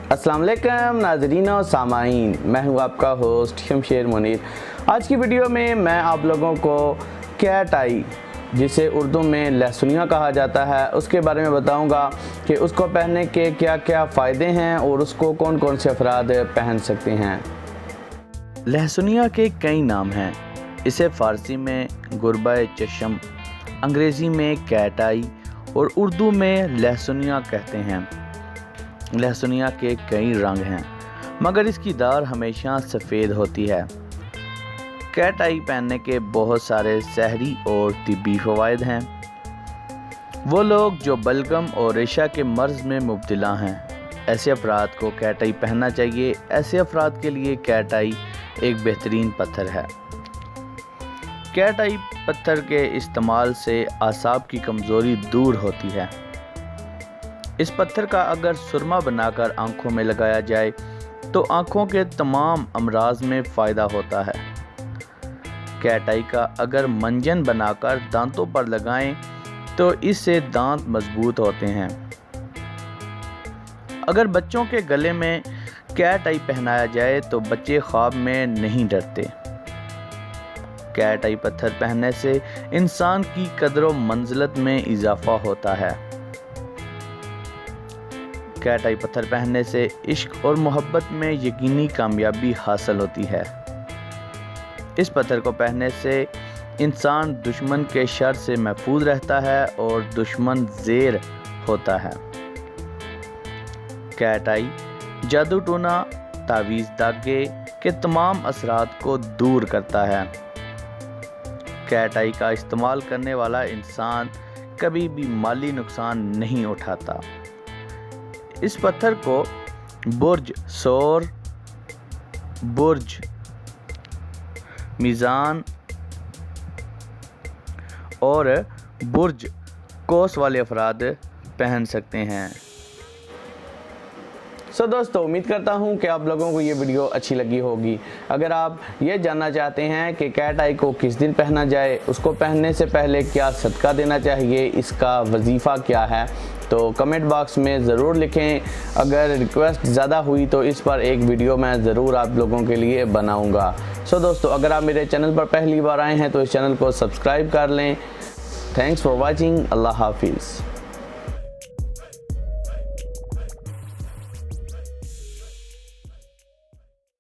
अस्सलाम वालेकुम नाज़रीन और सामाईन, मैं हूं आपका होस्ट शमशेर मुनीर। आज की वीडियो में मैं आप लोगों को कैट आई, जिसे उर्दू में लहसुनिया कहा जाता है, उसके बारे में बताऊंगा कि उसको पहनने के क्या क्या फ़ायदे हैं और उसको कौन कौन से अफराद पहन सकते हैं। लहसुनिया के कई नाम हैं। इसे फ़ारसी में गुरबा चशम, अंग्रेज़ी में कैट आई और उर्दू में लहसुनिया कहते हैं। लहसुनिया के कई रंग हैं, मगर इसकी दार हमेशा सफ़ेद होती है। कैट आई पहनने के बहुत सारे सेहरी और तिब्बी फ़वाइद हैं। वो लोग जो बलगम और रेशा के मर्ज़ में मुब्तला हैं, ऐसे अफराद को कैट आई पहनना चाहिए। ऐसे अफराद के लिए कैट आई एक बेहतरीन पत्थर है। कैट आई पत्थर के इस्तेमाल से आसाब की कमज़ोरी दूर होती है। इस पत्थर का अगर सुरमा बनाकर आँखों में लगाया जाए तो आँखों के तमाम अमराज में फ़ायदा होता है। कैट आई का अगर मंजन बनाकर दांतों पर लगाएं तो इससे दांत मजबूत होते हैं। अगर बच्चों के गले में कैट आई पहनाया जाए तो बच्चे ख्वाब में नहीं डरते। कैट आई पत्थर पहनने से इंसान की कदर व मंजिलत में इजाफा होता है। कैट आई पत्थर पहनने से इश्क और मोहब्बत में यकीनी कामयाबी हासिल होती है। इस पत्थर को पहनने से इंसान दुश्मन के शर से महफूज रहता है और दुश्मन ज़ेर होता है। कैट आई जादू टोना, तावीज़ दागे के तमाम असरात को दूर करता है। कैट आई का इस्तेमाल करने वाला इंसान कभी भी माली नुकसान नहीं उठाता। इस पत्थर को बुर्ज सौर, बुर्ज मीज़ान और बुर्ज कौस वाले अफराद पहन सकते हैं। दोस्तों, उम्मीद करता हूं कि आप लोगों को ये वीडियो अच्छी लगी होगी। अगर आप ये जानना चाहते हैं कि कैट आई को किस दिन पहना जाए, उसको पहनने से पहले क्या सदका देना चाहिए, इसका वजीफ़ा क्या है, तो कमेंट बॉक्स में ज़रूर लिखें। अगर रिक्वेस्ट ज़्यादा हुई तो इस पर एक वीडियो मैं ज़रूर आप लोगों के लिए बनाऊंगा। दोस्तों, अगर आप मेरे चैनल पर पहली बार आए हैं तो इस चैनल को सब्सक्राइब कर लें। Thanks for watching. अल्लाह हाफिज़।